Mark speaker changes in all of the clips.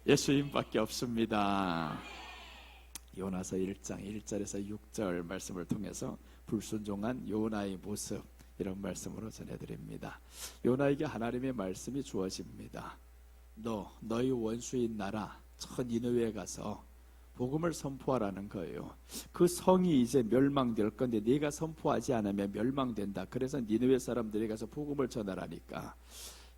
Speaker 1: 예수님밖에 없습니다. 요나서 1장 1절에서 6절 말씀을 통해서 불순종한 요나의 모습, 이런 말씀으로 전해드립니다. 요나에게 하나님의 말씀이 주어집니다. 너희 원수인 나라 저 니느웨에 가서 복음을 선포하라는 거예요. 그 성이 이제 멸망될 건데 네가 선포하지 않으면 멸망된다. 그래서 니느웨 사람들이 가서 복음을 전하라니까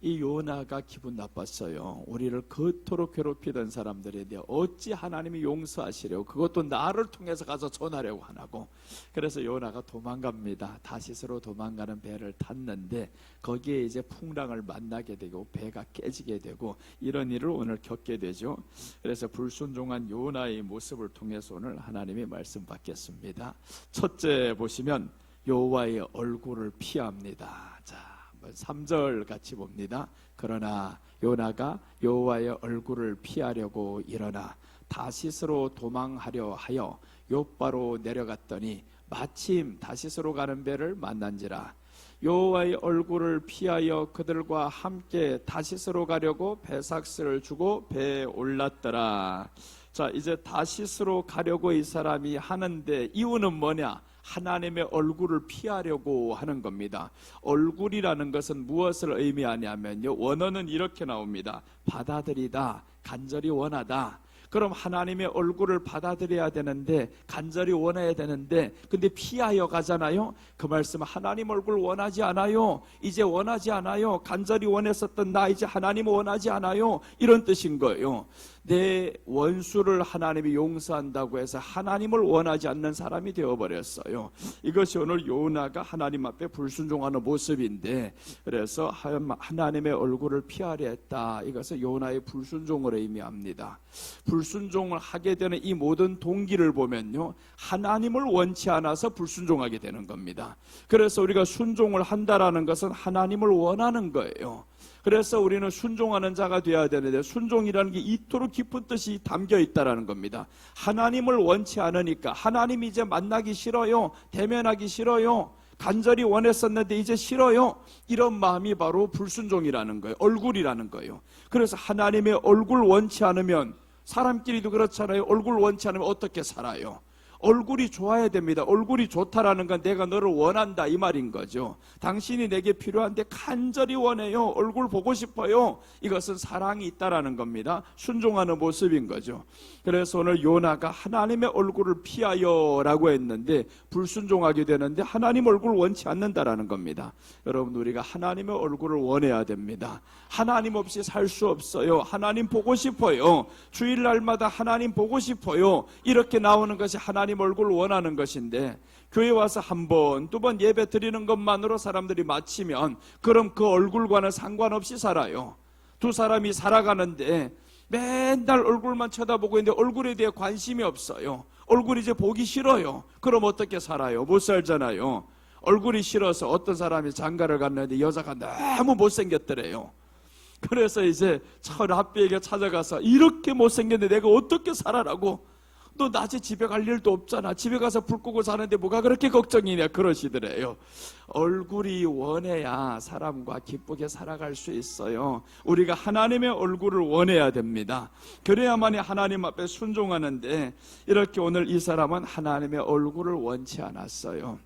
Speaker 1: 이 요나가 기분 나빴어요. 우리를 그토록 괴롭히던 사람들에 대해 어찌 하나님이 용서하시려고, 그것도 나를 통해서 가서 전하려고 하나고. 그래서 요나가 도망갑니다. 다시스로 도망가는 배를 탔는데 거기에 이제 풍랑을 만나게 되고 배가 깨지게 되고 이런 일을 오늘 겪게 되죠. 그래서 불순종한 요나의 모습을 통해서 오늘 하나님의 말씀 받겠습니다. 첫째 보시면 여호와의 얼굴을 피합니다. 자, 3절 같이 봅니다. 그러나 요나가 여호와의 얼굴을 피하려고 일어나 다시스로 도망하려 하여 욥바로 내려갔더니 마침 다시스로 가는 배를 만난지라. 여호와의 얼굴을 피하여 그들과 함께 다시스로 가려고 배삭스를 주고 배에 올랐더라. 자, 이제 다시스로 가려고 이 사람이 하는데 이유는 뭐냐? 하나님의 얼굴을 피하려고 하는 겁니다. 얼굴이라는 것은 무엇을 의미하냐면요, 원어는 이렇게 나옵니다. 받아들이다, 간절히 원하다. 그럼 하나님의 얼굴을 받아들여야 되는데, 간절히 원해야 되는데, 근데 피하여 가잖아요. 그 말씀은 하나님 얼굴 원하지 않아요. 이제 원하지 않아요. 간절히 원했었던 나 이제 하나님 원하지 않아요. 이런 뜻인 거예요. 내 원수를 하나님이 용서한다고 해서 하나님을 원하지 않는 사람이 되어버렸어요. 이것이 오늘 요나가 하나님 앞에 불순종하는 모습인데, 그래서 하나님의 얼굴을 피하려 했다. 이것은 요나의 불순종을 의미합니다. 불순종을 하게 되는 이 모든 동기를 보면요, 하나님을 원치 않아서 불순종하게 되는 겁니다. 그래서 우리가 순종을 한다라는 것은 하나님을 원하는 거예요. 그래서 우리는 순종하는 자가 되어야 되는데, 순종이라는 게 이토록 깊은 뜻이 담겨 있다라는 겁니다. 하나님을 원치 않으니까, 하나님이 이제 만나기 싫어요, 대면하기 싫어요, 간절히 원했었는데 이제 싫어요, 이런 마음이 바로 불순종이라는 거예요. 얼굴이라는 거예요. 그래서 하나님의 얼굴 원치 않으면, 사람끼리도 그렇잖아요. 얼굴 원치 않으면 어떻게 살아요? 얼굴이 좋아야 됩니다. 얼굴이 좋다라는 건 내가 너를 원한다 이 말인 거죠. 당신이 내게 필요한데 간절히 원해요. 얼굴 보고 싶어요. 이것은 사랑이 있다라는 겁니다. 순종하는 모습인 거죠. 그래서 오늘 요나가 하나님의 얼굴을 피하여라고 했는데 불순종하게 되는데 하나님 얼굴 원치 않는다라는 겁니다. 여러분, 우리가 하나님의 얼굴을 원해야 됩니다. 하나님 없이 살 수 없어요. 하나님 보고 싶어요. 주일날마다 하나님 보고 싶어요. 이렇게 나오는 것이 하나님 얼굴 원하는 것인데, 교회 와서 한 번, 두 번 예배 드리는 것만으로 사람들이 마치면 그럼 그 얼굴과는 상관없이 살아요. 두 사람이 살아가는데 맨날 얼굴만 쳐다보고 있는데 얼굴에 대해 관심이 없어요. 얼굴 이제 보기 싫어요. 그럼 어떻게 살아요? 못 살잖아요. 얼굴이 싫어서 어떤 사람이 장가를 갔는데 여자가 너무 못생겼더래요. 그래서 이제 저 랍비에게 찾아가서 이렇게 못생겼는데 내가 어떻게 살아라고, 너 낮에 집에 갈 일도 없잖아, 집에 가서 불 끄고 사는데 뭐가 그렇게 걱정이냐, 그러시더래요. 얼굴이 원해야 사람과 기쁘게 살아갈 수 있어요. 우리가 하나님의 얼굴을 원해야 됩니다. 그래야만이 하나님 앞에 순종하는데, 이렇게 오늘 이 사람은 하나님의 얼굴을 원치 않았어요.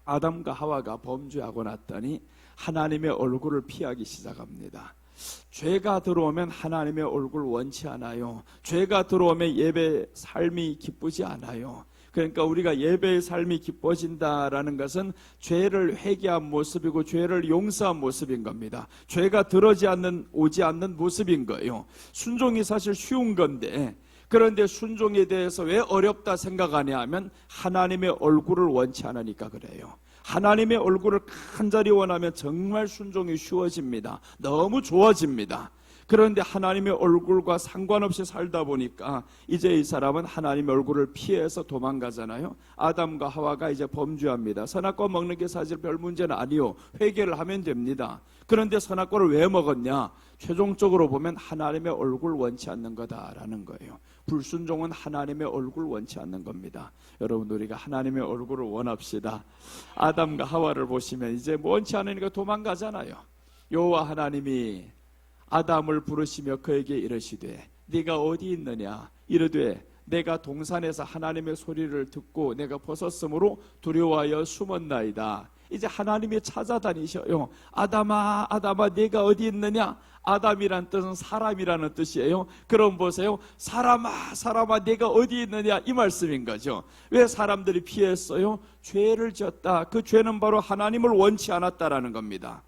Speaker 1: 아담과 하와가 범죄하고 났더니 하나님의 얼굴을 피하기 시작합니다. 죄가 들어오면 하나님의 얼굴 원치 않아요. 죄가 들어오면 예배의 삶이 기쁘지 않아요. 그러니까 우리가 예배의 삶이 기뻐진다라는 것은 죄를 회개한 모습이고 죄를 용서한 모습인 겁니다. 죄가 오지 않는 모습인 거예요. 순종이 사실 쉬운 건데, 그런데 순종에 대해서 왜 어렵다 생각하냐 하면 하나님의 얼굴을 원치 않으니까 그래요. 하나님의 얼굴을 간절히 원하면 정말 순종이 쉬워집니다. 너무 좋아집니다. 그런데 하나님의 얼굴과 상관없이 살다 보니까 이제 이 사람은 하나님의 얼굴을 피해서 도망가잖아요. 아담과 하와가 이제 범죄합니다. 선악과 먹는 게 사실 별 문제는 아니요. 회개를 하면 됩니다. 그런데 선악과를 왜 먹었냐? 최종적으로 보면 하나님의 얼굴 원치 않는 거다라는 거예요. 불순종은 하나님의 얼굴 원치 않는 겁니다. 여러분, 우리가 하나님의 얼굴을 원합시다. 아담과 하와를 보시면 이제 원치 않으니까 도망가잖아요. 여호와 하나님이 아담을 부르시며 그에게 이르시되 네가 어디 있느냐 이르되 내가 동산에서 하나님의 소리를 듣고 내가 벗었으므로 두려워하여 숨었나이다. 이제 하나님이 찾아다니셔요. 아담아 아담아 네가 어디 있느냐. 아담이란 뜻은 사람이라는 뜻이에요. 그럼 보세요. 사람아 사람아 네가 어디 있느냐 이 말씀인 거죠. 왜 사람들이 피했어요? 죄를 지었다. 그 죄는 바로 하나님을 원치 않았다라는 겁니다.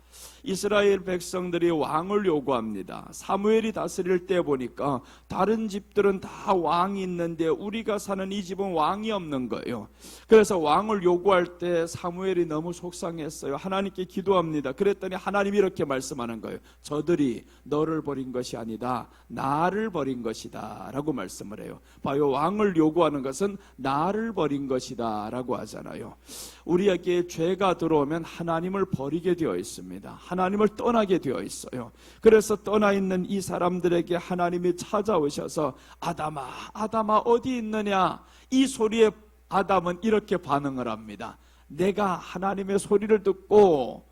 Speaker 1: 이스라엘 백성들이 왕을 요구합니다. 사무엘이 다스릴 때 보니까 다른 집들은 다 왕이 있는데 우리가 사는 이 집은 왕이 없는 거예요. 그래서 왕을 요구할 때 사무엘이 너무 속상했어요. 하나님께 기도합니다. 그랬더니 하나님이 이렇게 말씀하는 거예요. 저들이 너를 버린 것이 아니다 나를 버린 것이다 라고 말씀을 해요. 봐요, 왕을 요구하는 것은 나를 버린 것이다 라고 하잖아요. 우리에게 죄가 들어오면 하나님을 버리게 되어 있습니다. 하나님을 떠나게 되어 있어요. 그래서 떠나 있는 이 사람들에게 하나님이 찾아오셔서 아담아 아담아 어디 있느냐. 이 소리에 아담은 이렇게 반응을 합니다. 내가 하나님의 소리를 듣고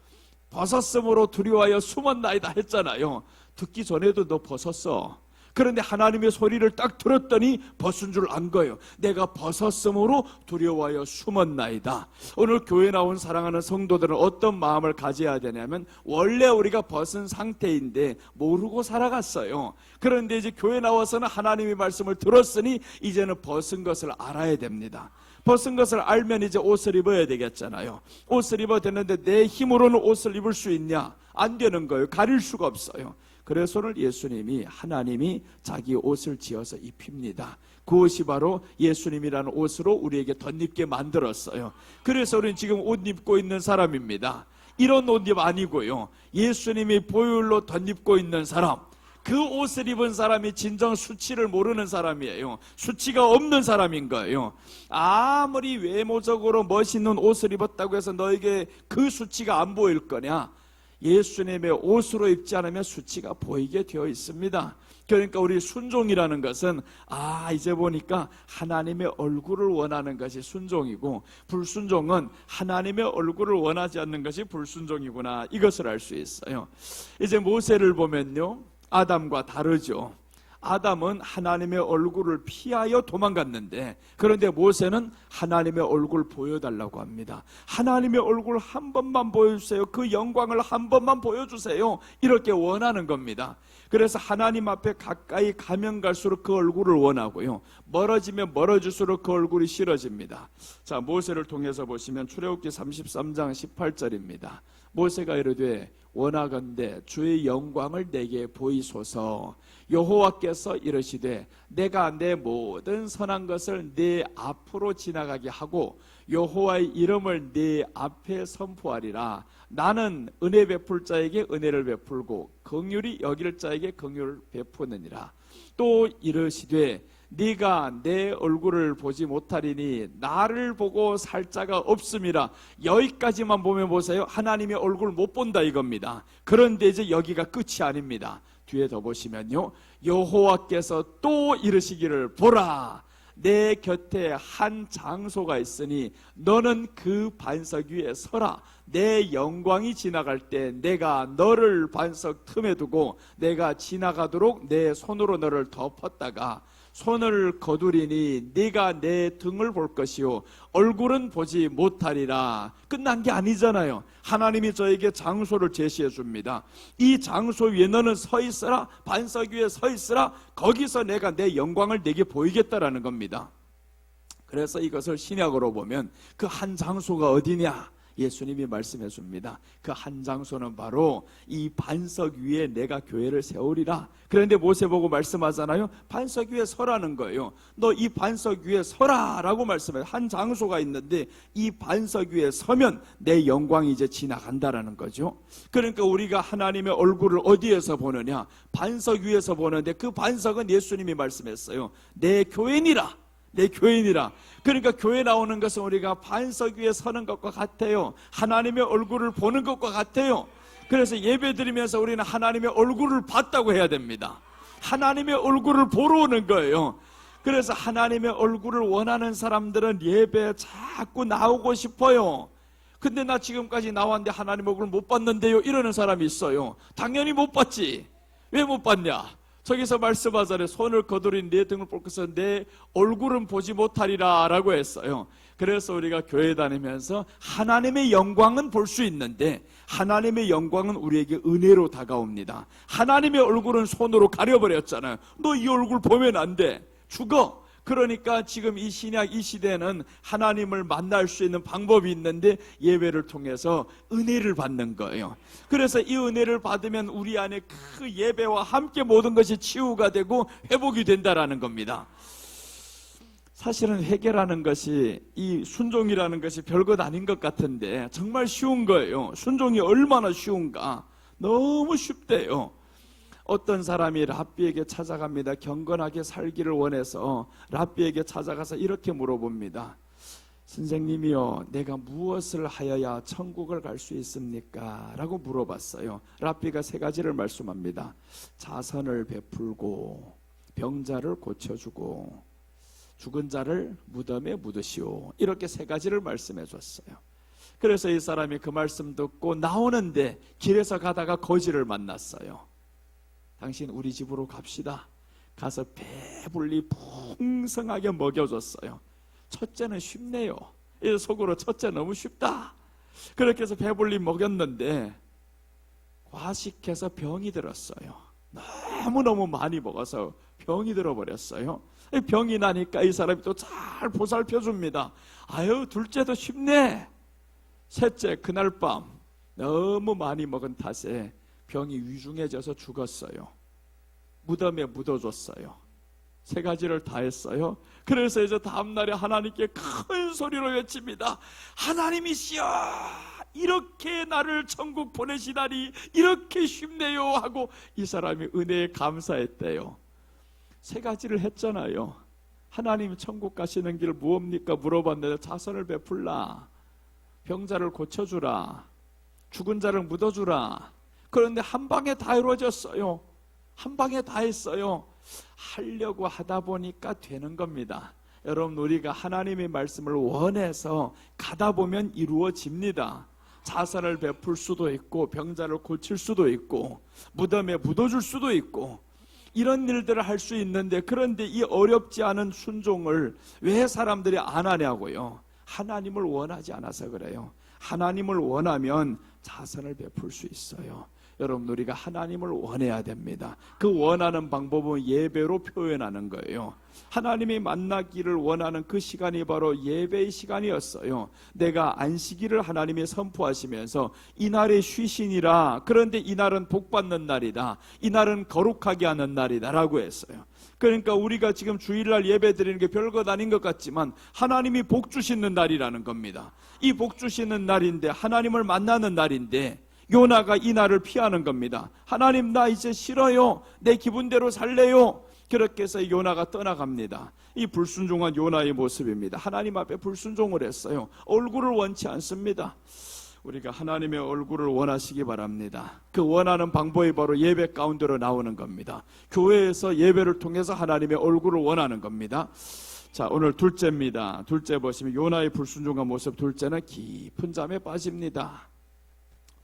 Speaker 1: 벗었으므로 두려워하여 숨었나이다 했잖아요. 듣기 전에도 너 벗었어. 그런데 하나님의 소리를 딱 들었더니 벗은 줄 안 거예요. 내가 벗었으므로 두려워하여 숨었나이다. 오늘 교회 나온 사랑하는 성도들은 어떤 마음을 가져야 되냐면 원래 우리가 벗은 상태인데 모르고 살아갔어요. 그런데 이제 교회 나와서는 하나님의 말씀을 들었으니 이제는 벗은 것을 알아야 됩니다. 벗은 것을 알면 이제 옷을 입어야 되겠잖아야. 옷을 입어야 되는데 내 힘으로는 옷을 입을 수 있냐? 안 되는 거예요. 가릴 수가 없어요. 그래서 오늘 예수님이 하나님이 자기 옷을 지어서 입힙니다. 그 옷이 바로 예수님이라는 옷으로 우리에게 덧입게 만들었어요. 그래서 우리는 지금 옷 입고 있는 사람입니다. 이런 옷 아니고요. 예수님이 보혈로 덧입고 있는 사람, 그 옷을 입은 사람이 진정 수치를 모르는 사람이에요. 수치가 없는 사람인 거예요. 아무리 외모적으로 멋있는 옷을 입었다고 해서 너에게 그 수치가 안 보일 거냐? 예수님의 옷으로 입지 않으면 수치가 보이게 되어 있습니다. 그러니까 우리 순종이라는 것은 이제 보니까 하나님의 얼굴을 원하는 것이 순종이고 불순종은 하나님의 얼굴을 원하지 않는 것이 불순종이구나, 이것을 알 수 있어요. 이제 모세를 보면요, 아담과 다르죠. 아담은 하나님의 얼굴을 피하여 도망갔는데, 그런데 모세는 하나님의 얼굴 보여달라고 합니다. 하나님의 얼굴 한 번만 보여주세요. 그 영광을 한 번만 보여주세요. 이렇게 원하는 겁니다. 그래서 하나님 앞에 가까이 가면 갈수록 그 얼굴을 원하고요, 멀어지면 멀어질수록 그 얼굴이 싫어집니다. 자, 모세를 통해서 보시면 출애굽기 33장 18절입니다. 모세가 이르되 원하건대 주의 영광을 내게 보이소서. 여호와께서 이르시되 내가 내 모든 선한 것을 네 앞으로 지나가게 하고 여호와의 이름을 네 앞에 선포하리라. 나는 은혜 베풀 자에게 은혜를 베풀고 긍휼히 여길 자에게 긍휼을 베푸느니라. 또 이르시되 네가 내 얼굴을 보지 못하리니 나를 보고 살 자가 없음이라. 여기까지만 보면 보세요, 하나님의 얼굴 못 본다 이겁니다. 그런데 이제 여기가 끝이 아닙니다. 뒤에 더 보시면요, 여호와께서 또 이르시기를 보라, 내 곁에 한 장소가 있으니 너는 그 반석 위에 서라. 내 영광이 지나갈 때 내가 너를 반석 틈에 두고 내가 지나가도록 내 손으로 너를 덮었다가 손을 거두리니 네가 내 등을 볼 것이요 얼굴은 보지 못하리라. 끝난 게 아니잖아요. 하나님이 저에게 장소를 제시해 줍니다. 이 장소 위에 너는 서 있으라. 반석 위에 서 있으라. 거기서 내가 내 영광을 내게 보이겠다라는 겁니다. 그래서 이것을 신약으로 보면 그 한 장소가 어디냐? 예수님이 말씀해 줍니다. 그 한 장소는 바로 이 반석 위에 내가 교회를 세우리라. 그런데 모세 보고 말씀하잖아요. 반석 위에 서라는 거예요. 너 이 반석 위에 서라 라고 말씀해요. 한 장소가 있는데 이 반석 위에 서면 내 영광이 이제 지나간다라는 거죠. 그러니까 우리가 하나님의 얼굴을 어디에서 보느냐? 반석 위에서 보는데 그 반석은 예수님이 말씀했어요. 내 교회니라. 내 교인이라. 그러니까 교회 나오는 것은 우리가 반석 위에 서는 것과 같아요. 하나님의 얼굴을 보는 것과 같아요. 그래서 예배 드리면서 우리는 하나님의 얼굴을 봤다고 해야 됩니다. 하나님의 얼굴을 보러 오는 거예요. 그래서 하나님의 얼굴을 원하는 사람들은 예배에 자꾸 나오고 싶어요. 근데 나 지금까지 나왔는데 하나님 얼굴을 못 봤는데요, 이러는 사람이 있어요. 당연히 못 봤지. 왜 못 봤냐? 저기서 말씀하잖아요. 손을 거두린 내 등을 볼 것은 내 얼굴은 보지 못하리라 라고 했어요. 그래서 우리가 교회 다니면서 하나님의 영광은 볼 수 있는데 하나님의 영광은 우리에게 은혜로 다가옵니다. 하나님의 얼굴은 손으로 가려버렸잖아요. 너 이 얼굴 보면 안 돼. 죽어. 그러니까 지금 이 신약 이 시대는 하나님을 만날 수 있는 방법이 있는데 예배를 통해서 은혜를 받는 거예요. 그래서 이 은혜를 받으면 우리 안에 그 예배와 함께 모든 것이 치유가 되고 회복이 된다라는 겁니다. 사실은 회개라는 것이, 이 순종이라는 것이 별것 아닌 것 같은데 정말 쉬운 거예요. 순종이 얼마나 쉬운가. 너무 쉽대요. 어떤 사람이 랍비에게 찾아갑니다. 경건하게 살기를 원해서 랍비에게 찾아가서 이렇게 물어봅니다. 선생님이요, 내가 무엇을 하여야 천국을 갈 수 있습니까? 라고 물어봤어요. 랍비가 세 가지를 말씀합니다. 자선을 베풀고, 병자를 고쳐주고, 죽은 자를 무덤에 묻으시오. 이렇게 세 가지를 말씀해 줬어요. 그래서 이 사람이 그 말씀 듣고 나오는데 길에서 가다가 거지를 만났어요. 당신 우리 집으로 갑시다. 가서 배불리 풍성하게 먹여줬어요. 첫째는 쉽네요. 속으로 첫째 너무 쉽다. 그렇게 해서 배불리 먹였는데 과식해서 병이 들었어요. 너무너무 많이 먹어서 병이 들어버렸어요. 병이 나니까 이 사람이 또 잘 보살펴줍니다. 아유, 둘째도 쉽네. 셋째, 그날 밤 너무 많이 먹은 탓에 병이 위중해져서 죽었어요. 무덤에 묻어줬어요. 세 가지를 다 했어요. 그래서 이제 다음날에 하나님께 큰 소리로 외칩니다. 하나님이시여, 이렇게 나를 천국 보내시다니 이렇게 쉽네요 하고 이 사람이 은혜에 감사했대요. 세 가지를 했잖아요. 하나님 천국 가시는 길 무엇입니까? 물어봤는데 자선을 베풀라, 병자를 고쳐주라, 죽은 자를 묻어주라. 그런데 한 방에 다 이루어졌어요. 한 방에 다 했어요. 하려고 하다 보니까 되는 겁니다. 여러분, 우리가 하나님의 말씀을 원해서 가다 보면 이루어집니다. 자선을 베풀 수도 있고, 병자를 고칠 수도 있고, 무덤에 묻어줄 수도 있고, 이런 일들을 할 수 있는데, 그런데 이 어렵지 않은 순종을 왜 사람들이 안 하냐고요. 하나님을 원하지 않아서 그래요. 하나님을 원하면 자선을 베풀 수 있어요. 여러분, 우리가 하나님을 원해야 됩니다. 그 원하는 방법은 예배로 표현하는 거예요. 하나님이 만나기를 원하는 그 시간이 바로 예배의 시간이었어요. 내가 안식일을 하나님이 선포하시면서 이날에 쉬시니라, 그런데 이날은 복받는 날이다, 이날은 거룩하게 하는 날이다 라고 했어요. 그러니까 우리가 지금 주일날 예배 드리는 게 별것 아닌 것 같지만 하나님이 복 주시는 날이라는 겁니다. 이 복 주시는 날인데, 하나님을 만나는 날인데 요나가 이 날을 피하는 겁니다. 하나님, 나 이제 싫어요. 내 기분대로 살래요. 그렇게 해서 요나가 떠나갑니다. 이 불순종한 요나의 모습입니다. 하나님 앞에 불순종을 했어요. 얼굴을 원치 않습니다. 우리가 하나님의 얼굴을 원하시기 바랍니다. 그 원하는 방법이 바로 예배 가운데로 나오는 겁니다. 교회에서 예배를 통해서 하나님의 얼굴을 원하는 겁니다. 자, 오늘 둘째입니다. 둘째 보시면 요나의 불순종한 모습, 둘째는 깊은 잠에 빠집니다.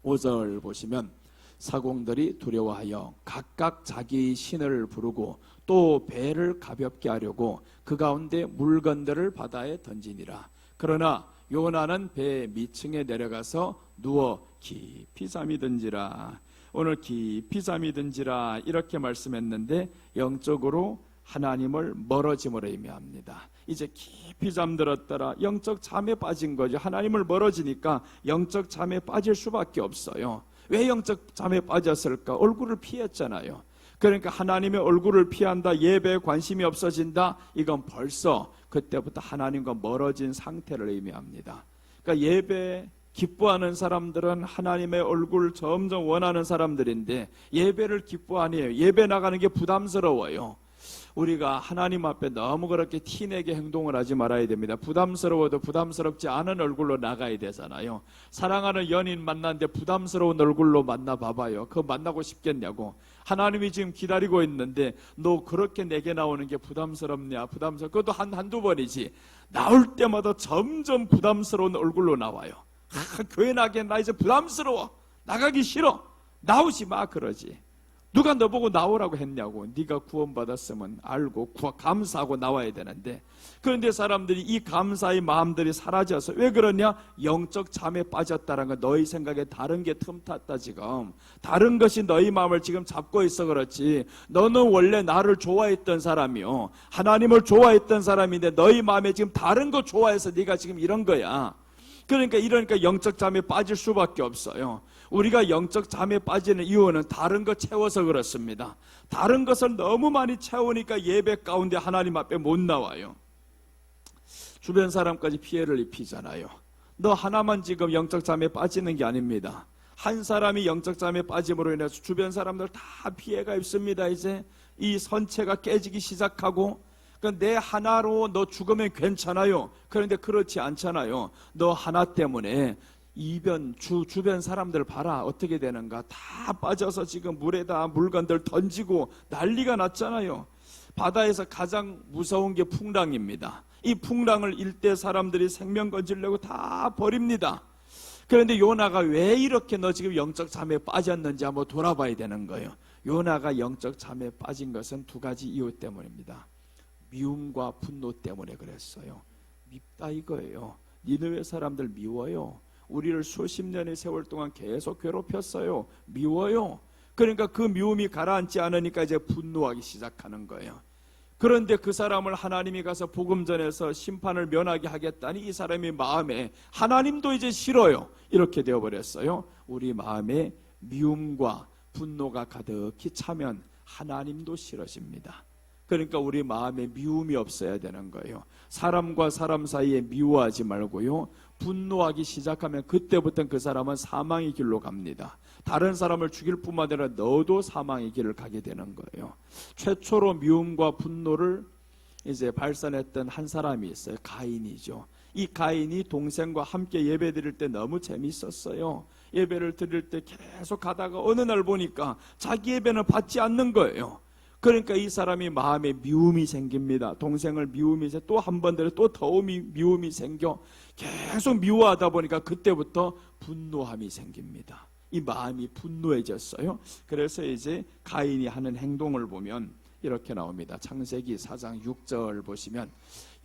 Speaker 1: 5절 보시면 사공들이 두려워하여 각각 자기 신을 부르고 또 배를 가볍게 하려고 그 가운데 물건들을 바다에 던지니라. 그러나 요나는 배 밑층에 내려가서 누워 깊이 잠이 든지라. 오늘 깊이 잠이 든지라 이렇게 말씀했는데 영적으로 하나님을 멀어짐으로 의미합니다. 이제 깊이 잠들었더라. 영적 잠에 빠진 거죠. 하나님을 멀어지니까 영적 잠에 빠질 수밖에 없어요. 왜 영적 잠에 빠졌을까? 얼굴을 피했잖아요. 그러니까 하나님의 얼굴을 피한다, 예배에 관심이 없어진다, 이건 벌써 그때부터 하나님과 멀어진 상태를 의미합니다. 그러니까 예배 기뻐하는 사람들은 하나님의 얼굴을 점점 원하는 사람들인데 예배를 기뻐하니에요. 예배 나가는 게 부담스러워요. 우리가 하나님 앞에 너무 그렇게 티내게 행동을 하지 말아야 됩니다. 부담스러워도 부담스럽지 않은 얼굴로 나가야 되잖아요. 사랑하는 연인 만났는데 부담스러운 얼굴로 만나봐봐요. 그거 만나고 싶겠냐고. 하나님이 지금 기다리고 있는데 너 그렇게 내게 나오는 게 부담스럽냐? 그것도 한두 번이지. 나올 때마다 점점 부담스러운 얼굴로 나와요. 교회 나기엔 나 이제 부담스러워, 나가기 싫어, 나오지 마, 그러지. 누가 너보고 나오라고 했냐고. 네가 구원받았으면 알고 감사하고 나와야 되는데, 그런데 사람들이 이 감사의 마음들이 사라져서 왜 그러냐? 영적 잠에 빠졌다는 거. 너희 생각에 다른 게 틈탔다. 지금 다른 것이 너희 마음을 지금 잡고 있어. 그렇지. 너는 원래 나를 좋아했던 사람이요, 하나님을 좋아했던 사람인데 너희 마음에 지금 다른 거 좋아해서 네가 지금 이런 거야. 그러니까 영적 잠에 빠질 수밖에 없어요. 우리가 영적 잠에 빠지는 이유는 다른 거 채워서 그렇습니다. 다른 것을 너무 많이 채우니까 예배 가운데 하나님 앞에 못 나와요. 주변 사람까지 피해를 입히잖아요. 너 하나만 지금 영적 잠에 빠지는 게 아닙니다. 한 사람이 영적 잠에 빠짐으로 인해서 주변 사람들 다 피해가 입습니다. 이제 이 선체가 깨지기 시작하고, 그러니까 내 하나로 너 죽으면 괜찮아요. 그런데 그렇지 않잖아요. 너 하나 때문에 주변 사람들 봐라. 어떻게 되는가. 다 빠져서 지금 물에다 물건들 던지고 난리가 났잖아요. 바다에서 가장 무서운 게 풍랑입니다. 이 풍랑을 일 때 사람들이 생명 건지려고 다 버립니다. 그런데 요나가 왜 이렇게 너 지금 영적 잠에 빠졌는지 한번 돌아봐야 되는 거예요. 요나가 영적 잠에 빠진 것은 두 가지 이유 때문입니다. 미움과 분노 때문에 그랬어요. 밉다 이거예요. 니느웨 사람들 미워요. 우리를 수십 년의 세월 동안 계속 괴롭혔어요. 미워요. 그러니까 그 미움이 가라앉지 않으니까 이제 분노하기 시작하는 거예요. 그런데 그 사람을 하나님이 가서 복음 전해서 심판을 면하게 하겠다니 이 사람의 마음에 하나님도 이제 싫어요. 이렇게 되어버렸어요. 우리 마음에 미움과 분노가 가득히 차면 하나님도 싫어집니다. 그러니까 우리 마음에 미움이 없어야 되는 거예요. 사람과 사람 사이에 미워하지 말고요, 분노하기 시작하면 그때부터는 그 사람은 사망의 길로 갑니다. 다른 사람을 죽일 뿐만 아니라 너도 사망의 길을 가게 되는 거예요. 최초로 미움과 분노를 이제 발산했던 한 사람이 있어요. 가인이죠. 이 가인이 동생과 함께 예배 드릴 때 너무 재밌었어요. 예배를 드릴 때 계속 가다가 어느 날 보니까 자기 예배는 받지 않는 거예요. 그러니까 이 사람이 마음에 미움이 생깁니다. 동생을 미움이 또 한 번 또 더 미움이 생겨 계속 미워하다 보니까 그때부터 분노함이 생깁니다. 이 마음이 분노해졌어요. 그래서 이제 가인이 하는 행동을 보면 이렇게 나옵니다. 창세기 4장 6절 보시면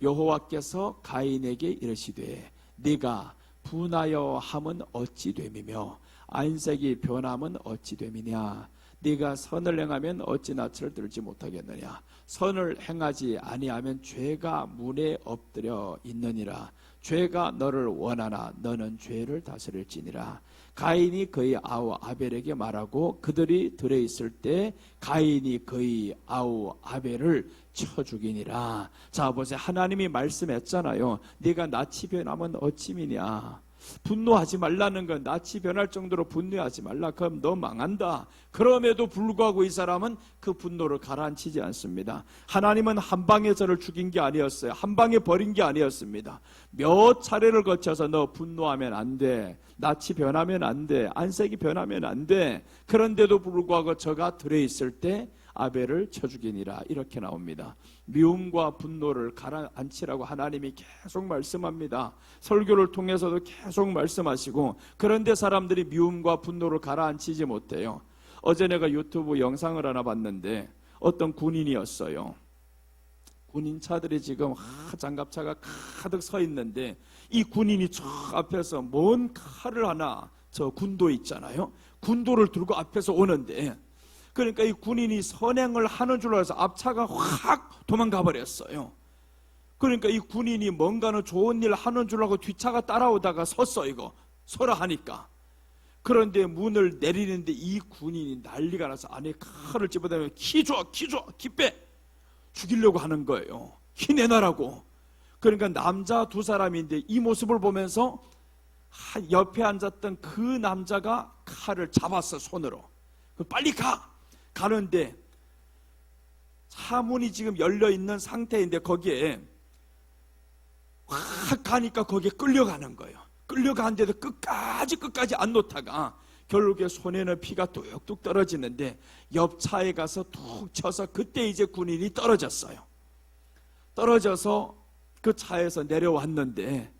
Speaker 1: 여호와께서 가인에게 이르시되 네가 분하여 함은 어찌 됨이며 안색이 변함은 어찌 됨이냐. 네가 선을 행하면 어찌 낯을 들지 못하겠느냐. 선을 행하지 아니하면 죄가 문에 엎드려 있느니라. 죄가 너를 원하나 너는 죄를 다스릴지니라. 가인이 그의 아우 아벨에게 말하고 그들이 들에 있을 때 가인이 그의 아우 아벨을 쳐 죽이니라. 자 보세요. 하나님이 말씀했잖아요. 네가 낯이 변하면 어찌미냐. 분노하지 말라는 건 낯이 변할 정도로 분노하지 말라. 그럼 너 망한다. 그럼에도 불구하고 이 사람은 그 분노를 가라앉히지 않습니다. 하나님은 한 방에 저를 죽인 게 아니었어요. 한 방에 버린 게 아니었습니다. 몇 차례를 거쳐서 너 분노하면 안 돼. 낯이 변하면 안 돼. 안색이 변하면 안 돼. 그런데도 불구하고 저가 들어있을 때 아벨을 쳐 죽이니라. 이렇게 나옵니다. 미움과 분노를 가라앉히라고 하나님이 계속 말씀합니다. 설교를 통해서도 계속 말씀하시고, 그런데 사람들이 미움과 분노를 가라앉히지 못해요. 어제 내가 유튜브 영상을 하나 봤는데 어떤 군인이었어요. 군인 차들이 지금 장갑차가 가득 서 있는데 이 군인이 저 앞에서 뭔 칼을 하나, 저 군도 있잖아요. 군도를 들고 앞에서 오는데, 그러니까 이 군인이 선행을 하는 줄 알아서 앞차가 확 도망가 버렸어요. 그러니까 이 군인이 뭔가는 좋은 일 하는 줄 알고 뒷차가 따라오다가 섰어. 이거 서라 하니까. 그런데 문을 내리는데 이 군인이 난리가 나서 안에 칼을 집어대면 키 줘, 키 빼. 죽이려고 하는 거예요. 키 내놔라고. 그러니까 남자 두 사람인데 이 모습을 보면서 옆에 앉았던 그 남자가 칼을 잡았어, 손으로. 빨리 가. 가는데 차문이 지금 열려있는 상태인데 거기에 확 가니까 거기에 끌려가는 거예요. 끌려가는데도 끝까지 안 놓다가 결국에 손에는 피가 뚝뚝 떨어지는데 옆 차에 가서 툭 쳐서 그때 이제 군인이 떨어졌어요. 떨어져서 그 차에서 내려왔는데,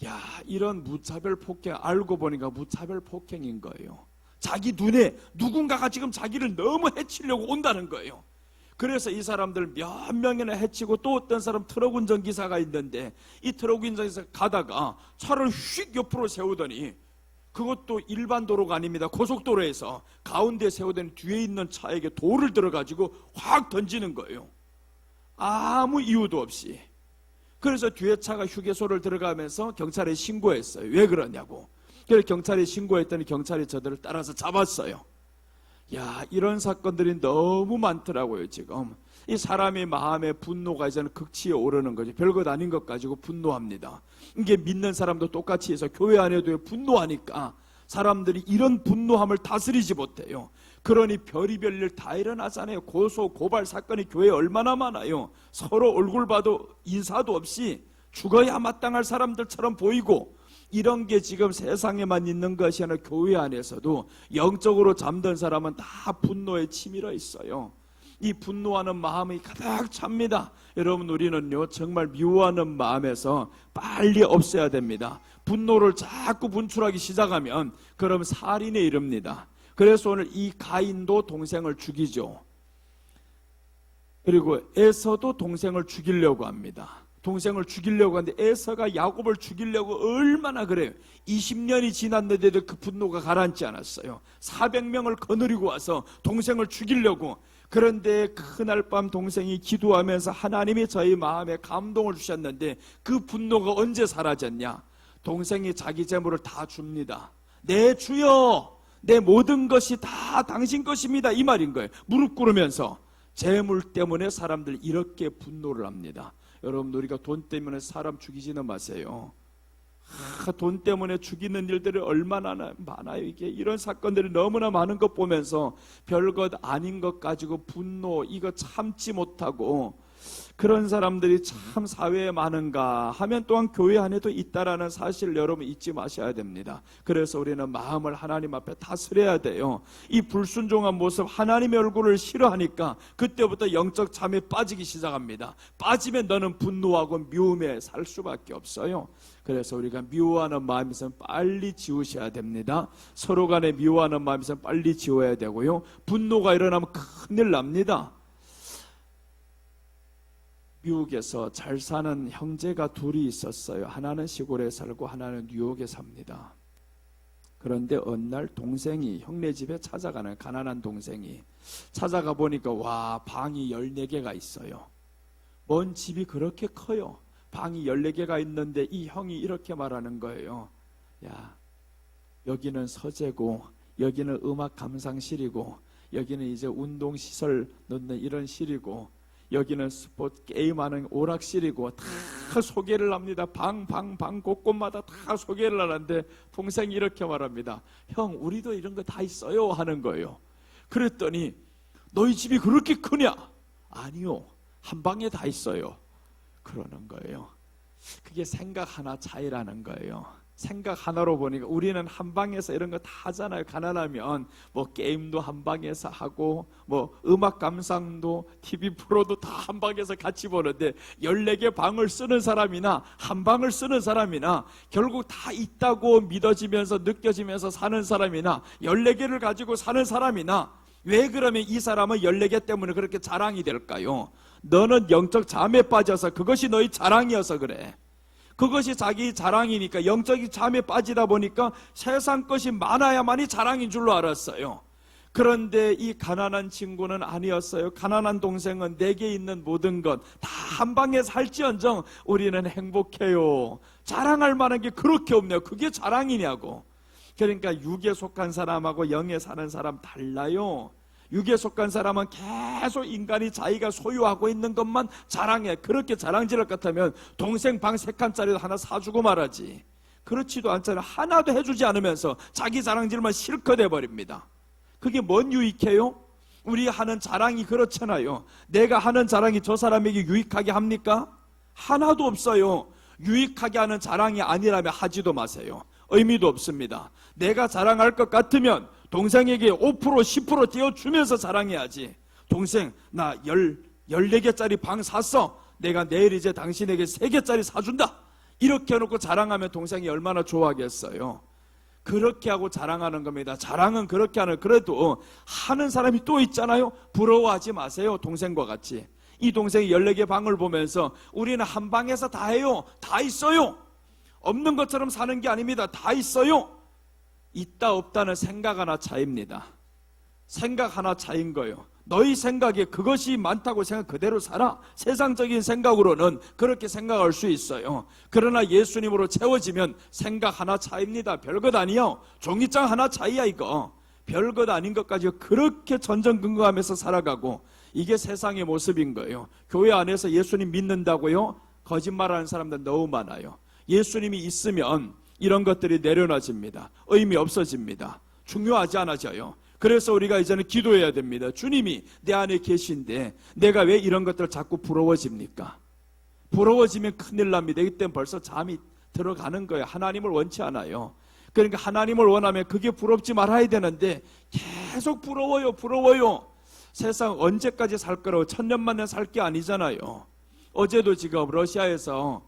Speaker 1: 야, 이런 무차별 폭행, 알고 보니까 무차별 폭행인 거예요. 자기 눈에 누군가가 지금 자기를 너무 해치려고 온다는 거예요. 그래서 이 사람들 몇 명이나 해치고, 또 어떤 사람 트럭 운전기사가 있는데 이 트럭 운전기사 가다가 차를 휙 옆으로 세우더니, 그것도 일반 도로가 아닙니다. 고속도로에서 가운데 세우더니 뒤에 있는 차에게 돌을 들어가지고 확 던지는 거예요. 아무 이유도 없이. 그래서 뒤에 차가 휴게소를 들어가면서 경찰에 신고했어요. 왜 그러냐고. 그래서 경찰에 신고했더니 경찰이 저들을 따라서 잡았어요. 야, 이런 사건들이 너무 많더라고요. 지금 이 사람의 마음에 분노가 이제는 극치에 오르는 거죠. 별것 아닌 것 가지고 분노합니다. 이게 믿는 사람도 똑같이 해서 교회 안에도 분노하니까 사람들이 이런 분노함을 다스리지 못해요. 그러니 별의별 일 다 일어나잖아요. 고소 고발 사건이 교회에 얼마나 많아요. 서로 얼굴 봐도 인사도 없이 죽어야 마땅할 사람들처럼 보이고, 이런 게 지금 세상에만 있는 것이 아니라 교회 안에서도 영적으로 잠든 사람은 다 분노에 치밀어 있어요. 이 분노하는 마음이 가득 찹니다. 여러분, 우리는요 정말 미워하는 마음에서 빨리 없애야 됩니다. 분노를 자꾸 분출하기 시작하면 그럼 살인에 이릅니다. 그래서 오늘 이 가인도 동생을 죽이죠. 그리고 에서도 동생을 죽이려고 합니다. 동생을 죽이려고 하는데 에서가 야곱을 죽이려고 얼마나 그래요. 20년이 지났는데도 그 분노가 가라앉지 않았어요. 400명을 거느리고 와서 동생을 죽이려고. 그런데 그날 밤 동생이 기도하면서 하나님이 저희 마음에 감동을 주셨는데 그 분노가 언제 사라졌냐? 동생이 자기 재물을 다 줍니다. 내 주여, 내 모든 것이 다 당신 것입니다, 이 말인 거예요. 무릎 꿇으면서. 재물 때문에 사람들 이렇게 분노를 합니다. 여러분, 우리가 돈 때문에 사람 죽이지는 마세요. 돈 때문에 죽이는 일들이 얼마나 많아요. 이게 이런 사건들이 너무나 많은 것 보면서 별것 아닌 것 가지고 분노, 이거 참지 못하고 그런 사람들이 참 사회에 많은가 하면 또한 교회 안에도 있다라는 사실을 여러분 잊지 마셔야 됩니다. 그래서 우리는 마음을 하나님 앞에 다스려야 돼요. 이 불순종한 모습, 하나님의 얼굴을 싫어하니까 그때부터 영적 잠에 빠지기 시작합니다. 빠지면 너는 분노하고 미움에 살 수밖에 없어요. 그래서 우리가 미워하는 마음이 있으면 빨리 지우셔야 됩니다. 서로 간에 미워하는 마음이 있으면 빨리 지워야 되고요. 분노가 일어나면 큰일 납니다. 미국에서 잘 사는 형제가 둘이 있었어요. 하나는 시골에 살고 하나는 뉴욕에 삽니다. 그런데 어느 날 동생이 형네 집에 찾아가는, 가난한 동생이 찾아가 보니까 와, 방이 14개가 있어요. 뭔 집이 그렇게 커요. 방이 14개가 있는데 이 형이 이렇게 말하는 거예요. 야, 여기는 서재고 여기는 음악 감상실이고 여기는 이제 운동시설 넣는 이런 실이고 여기는 스포츠 게임하는 오락실이고 다 소개를 합니다. 방 곳곳마다 다 소개를 하는데 동생이 이렇게 말합니다. 형, 우리도 이런 거 다 있어요 하는 거예요. 그랬더니 너희 집이 그렇게 크냐? 아니요, 한 방에 다 있어요 그러는 거예요. 그게 생각 하나 차이라는 거예요. 생각 하나로 보니까 우리는 한 방에서 이런 거 다 하잖아요. 가난하면 뭐 게임도 한 방에서 하고 뭐 음악 감상도 TV 프로도 다 한 방에서 같이 보는데 14개 방을 쓰는 사람이나 한 방을 쓰는 사람이나 결국 다 있다고 믿어지면서 느껴지면서 사는 사람이나 14개를 가지고 사는 사람이나 왜 그러면 이 사람은 14개 때문에 그렇게 자랑이 될까요? 너는 영적 잠에 빠져서 그것이 너희 자랑이어서 그래. 그것이 자기 자랑이니까 영적인 잠에 빠지다 보니까 세상 것이 많아야만이 자랑인 줄로 알았어요. 그런데 이 가난한 친구는 아니었어요. 가난한 동생은 내게 있는 모든 것 다 한 방에 살지언정 우리는 행복해요. 자랑할 만한 게 그렇게 없네요. 그게 자랑이냐고. 그러니까 육에 속한 사람하고 영에 사는 사람 달라요. 육에 속한 사람은 계속 인간이 자기가 소유하고 있는 것만 자랑해. 그렇게 자랑질할 것 같으면 동생 방 3칸짜리도 하나 사주고 말하지. 그렇지도 않잖아요. 하나도 해주지 않으면서 자기 자랑질만 실컷 해버립니다. 그게 뭔 유익해요? 우리 하는 자랑이 그렇잖아요. 내가 하는 자랑이 저 사람에게 유익하게 합니까? 하나도 없어요. 유익하게 하는 자랑이 아니라면 하지도 마세요. 의미도 없습니다. 내가 자랑할 것 같으면 동생에게 5% 10% 띄워주면서 자랑해야지. 동생, 나 14개짜리 방 샀어. 내가 내일 이제 당신에게 3개짜리 사준다. 이렇게 해놓고 자랑하면 동생이 얼마나 좋아하겠어요. 그렇게 하고 자랑하는 겁니다. 자랑은 그렇게 하는, 그래도 하는 사람이 또 있잖아요. 부러워하지 마세요. 동생과 같이. 이 동생이 14개 방을 보면서 우리는 한 방에서 다 해요. 다 있어요. 없는 것처럼 사는 게 아닙니다. 다 있어요. 있다 없다는 생각 하나 차이입니다. 생각 하나 차이인 거예요. 너희 생각에 그것이 많다고 생각 그대로 살아. 세상적인 생각으로는 그렇게 생각할 수 있어요. 그러나 예수님으로 채워지면 생각 하나 차이입니다. 별것 아니요. 종이장 하나 차이야 이거. 별것 아닌 것까지 그렇게 전전긍긍하면서 살아가고, 이게 세상의 모습인 거예요. 교회 안에서 예수님 믿는다고요? 거짓말하는 사람들 너무 많아요. 예수님이 있으면 이런 것들이 내려놔집니다. 의미 없어집니다. 중요하지 않아져요. 그래서 우리가 이제는 기도해야 됩니다. 주님이 내 안에 계신데 내가 왜 이런 것들 자꾸 부러워집니까? 부러워지면 큰일 납니다. 이때 벌써 잠이 들어가는 거예요. 하나님을 원치 않아요. 그러니까 하나님을 원하면 그게 부럽지 말아야 되는데 계속 부러워요. 세상 언제까지 살 거라고, 천년만년 살 게 아니잖아요. 어제도 지금 러시아에서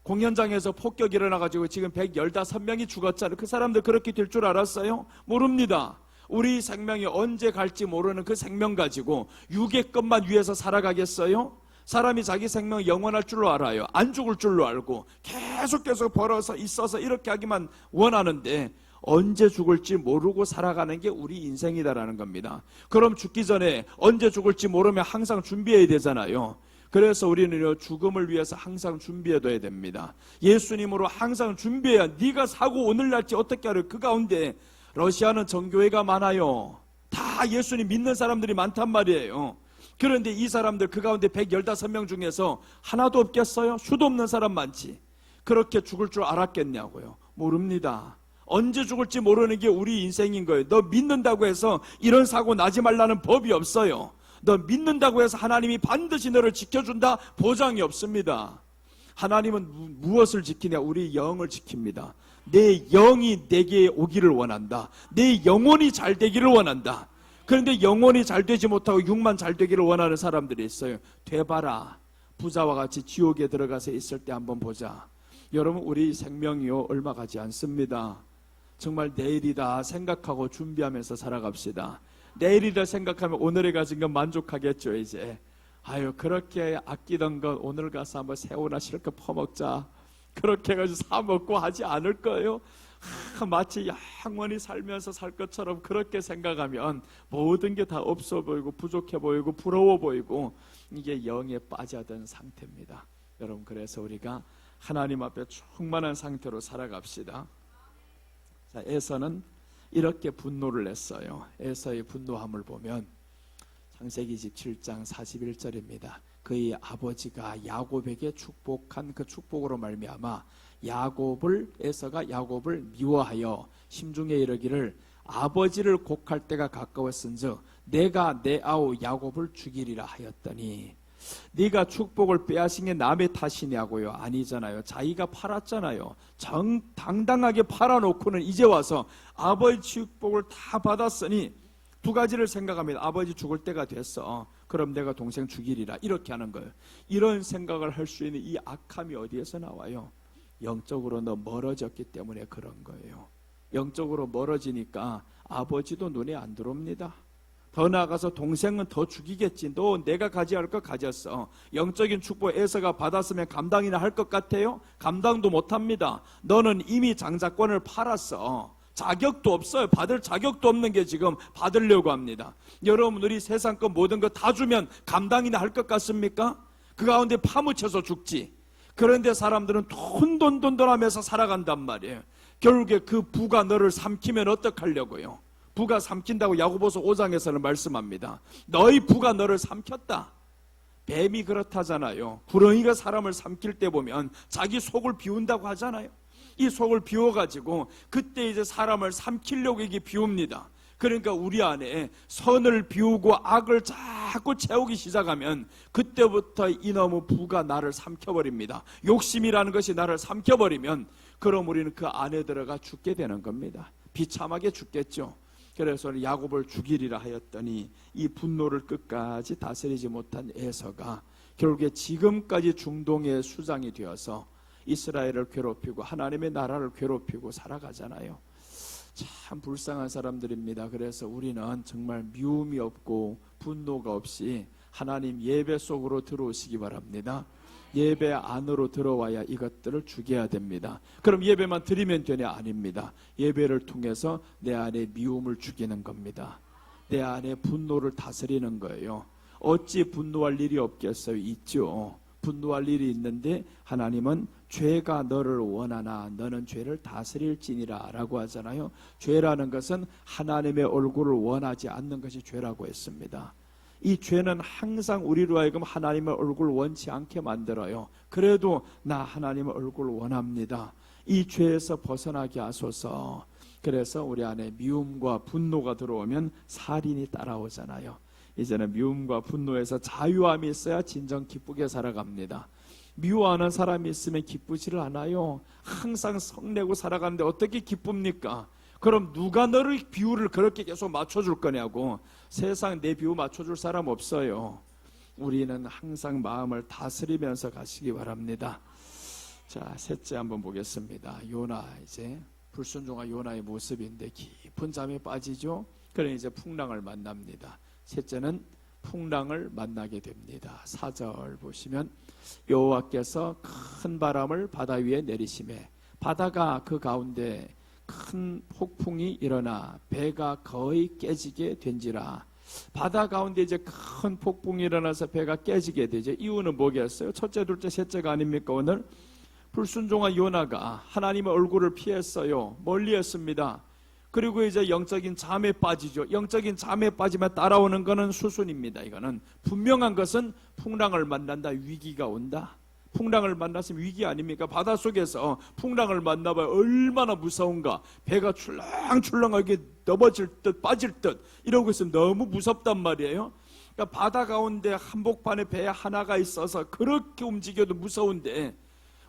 Speaker 1: 공연장에서 폭격이 일어나가지고 지금 115명이 죽었잖아요. 그 사람들 그렇게 될 줄 알았어요? 모릅니다. 우리 생명이 언제 갈지 모르는 그 생명 가지고 육의 것만 위해서 살아가겠어요? 사람이 자기 생명 영원할 줄로 알아요. 안 죽을 줄로 알고 계속 벌어서 있어서 이렇게 하기만 원하는데 언제 죽을지 모르고 살아가는 게 우리 인생이다라는 겁니다. 그럼 죽기 전에 언제 죽을지 모르면 항상 준비해야 되잖아요. 그래서 우리는 죽음을 위해서 항상 준비해둬야 됩니다. 예수님으로 항상 준비해야, 네가 사고 오늘 날지 어떻게 알아요? 그 가운데 러시아는 정교회가 많아요. 다 예수님 믿는 사람들이 많단 말이에요. 그런데 이 사람들 그 가운데 115명 중에서 하나도 없겠어요? 수도 없는 사람 많지. 그렇게 죽을 줄 알았겠냐고요? 모릅니다. 언제 죽을지 모르는 게 우리 인생인 거예요. 너 믿는다고 해서 이런 사고 나지 말라는 법이 없어요. 너 믿는다고 해서 하나님이 반드시 너를 지켜준다 보장이 없습니다. 하나님은 무엇을 지키냐? 우리 영을 지킵니다. 내 영이 내게 오기를 원한다. 내 영혼이 잘 되기를 원한다. 그런데 영혼이 잘 되지 못하고 육만 잘 되기를 원하는 사람들이 있어요. 돼봐라. 부자와 같이 지옥에 들어가서 있을 때 한번 보자. 여러분, 우리 생명이요 얼마 가지 않습니다. 정말 내일이다 생각하고 준비하면서 살아갑시다. 내일이다 생각하면 오늘에 가진 건 만족하겠죠. 이제 아유, 그렇게 아끼던 건 오늘 가서 한번 새우나 실컷 퍼먹자, 그렇게 해가지고 사 먹고 하지 않을 거예요. 마치 영원히 살면서 살 것처럼 그렇게 생각하면 모든 게 다 없어 보이고 부족해 보이고 부러워 보이고, 이게 영에 빠져든 상태입니다. 여러분, 그래서 우리가 하나님 앞에 충만한 상태로 살아갑시다. 자, 에서는 이렇게 분노를 냈어요. 에서의 분노함을 보면 창세기 27장 41절입니다. 그의 아버지가 야곱에게 축복한 그 축복으로 말미암아 에서가 야곱을 미워하여 심중에 이르기를 아버지를 곡할 때가 가까웠은즉 내가 내 아우 야곱을 죽이리라 하였더니, 네가 축복을 빼앗은 게 남의 탓이냐고요? 아니잖아요. 자기가 팔았잖아요. 당당하게 팔아놓고는 이제 와서 아버지 축복을 다 받았으니 두 가지를 생각합니다. 아버지 죽을 때가 됐어. 그럼 내가 동생 죽이리라. 이렇게 하는 거예요. 이런 생각을 할 수 있는 이 악함이 어디에서 나와요? 영적으로 너 멀어졌기 때문에 그런 거예요. 영적으로 멀어지니까 아버지도 눈에 안 들어옵니다. 더 나아가서 동생은 더 죽이겠지. 너 내가 가져야 할 거 가졌어. 영적인 축복 에서가 받았으면 감당이나 할 것 같아요? 감당도 못합니다. 너는 이미 장자권을 팔았어. 자격도 없어요. 받을 자격도 없는 게 지금 받으려고 합니다. 여러분, 우리 세상 것 모든 거 다 주면 감당이나 할 것 같습니까? 그 가운데 파묻혀서 죽지. 그런데 사람들은 돈 하면서 살아간단 말이에요. 결국에 그 부가 너를 삼키면 어떡하려고요? 부가 삼킨다고 야고보서 5장에서는 말씀합니다. 너희 부가 너를 삼켰다. 뱀이 그렇다잖아요. 구렁이가 사람을 삼킬 때 보면 자기 속을 비운다고 하잖아요. 이 속을 비워가지고 그때 이제 사람을 삼키려고 이게 비웁니다. 그러니까 우리 안에 선을 비우고 악을 자꾸 채우기 시작하면 그때부터 이놈의 부가 나를 삼켜버립니다. 욕심이라는 것이 나를 삼켜버리면 그럼 우리는 그 안에 들어가 죽게 되는 겁니다. 비참하게 죽겠죠. 그래서 야곱을 죽이리라 하였더니 이 분노를 끝까지 다스리지 못한 에서가 결국에 지금까지 중동의 수장이 되어서 이스라엘을 괴롭히고 하나님의 나라를 괴롭히고 살아가잖아요. 참 불쌍한 사람들입니다. 그래서 우리는 정말 미움이 없고 분노가 없이 하나님 예배 속으로 들어오시기 바랍니다. 예배 안으로 들어와야 이것들을 죽여야 됩니다. 그럼 예배만 드리면 되냐? 아닙니다. 예배를 통해서 내 안에 미움을 죽이는 겁니다. 내 안에 분노를 다스리는 거예요. 어찌 분노할 일이 없겠어요? 있죠. 분노할 일이 있는데 하나님은 죄가 너를 원하나 너는 죄를 다스릴지니라 라고 하잖아요. 죄라는 것은 하나님의 얼굴을 원하지 않는 것이 죄라고 했습니다. 이 죄는 항상 우리로 하여금 하나님의 얼굴을 원치 않게 만들어요. 그래도 나 하나님의 얼굴을 원합니다. 이 죄에서 벗어나게 하소서. 그래서 우리 안에 미움과 분노가 들어오면 살인이 따라오잖아요. 이제는 미움과 분노에서 자유함이 있어야 진정 기쁘게 살아갑니다. 미워하는 사람이 있으면 기쁘지를 않아요. 항상 성내고 살아가는데 어떻게 기쁩니까? 그럼 누가 너를 비유를 그렇게 계속 맞춰줄 거냐고. 세상 내 비유 맞춰줄 사람 없어요. 우리는 항상 마음을 다스리면서 가시기 바랍니다. 자, 셋째 한번 보겠습니다. 요나, 이제 불순종한 요나의 모습인데 깊은 잠에 빠지죠. 그래 이제 풍랑을 만납니다. 셋째는 풍랑을 만나게 됩니다. 4절 보시면 여호와께서 큰 바람을 바다 위에 내리시매 바다가 그 가운데 큰 폭풍이 일어나 배가 거의 깨지게 된지라. 바다 가운데 이제 큰 폭풍이 일어나서 배가 깨지게 되죠. 이유는 뭐겠어요? 첫째, 둘째, 셋째가 아닙니까? 오늘 불순종한 요나가 하나님의 얼굴을 피했어요. 멀리했습니다. 그리고 이제 영적인 잠에 빠지죠. 영적인 잠에 빠지면 따라오는 것은 수순입니다. 이거는 분명한 것은 풍랑을 만난다, 위기가 온다. 풍랑을 만났으면 위기 아닙니까? 바닷속에서 풍랑을 만나봐야 얼마나 무서운가. 배가 출렁출렁하게 넘어질 듯 빠질 듯 이러고 있으면 너무 무섭단 말이에요. 그러니까 바다 가운데 한복판에 배 하나가 있어서 그렇게 움직여도 무서운데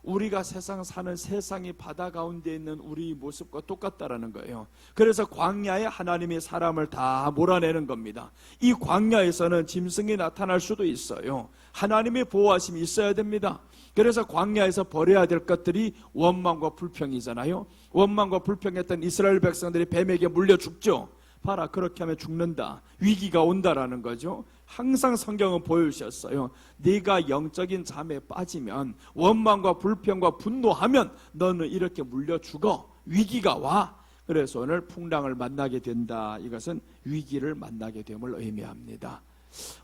Speaker 1: 우리가 세상 사는 세상이 바다 가운데 있는 우리 모습과 똑같다라는 거예요. 그래서 광야에 하나님이 사람을 다 몰아내는 겁니다. 이 광야에서는 짐승이 나타날 수도 있어요. 하나님의 보호하심이 있어야 됩니다. 그래서 광야에서 버려야 될 것들이 원망과 불평이잖아요. 원망과 불평했던 이스라엘 백성들이 뱀에게 물려 죽죠. 봐라, 그렇게 하면 죽는다, 위기가 온다라는 거죠. 항상 성경은 보여주셨어요. 네가 영적인 잠에 빠지면, 원망과 불평과 분노하면 너는 이렇게 물려 죽어, 위기가 와. 그래서 오늘 풍랑을 만나게 된다. 이것은 위기를 만나게 됨을 의미합니다.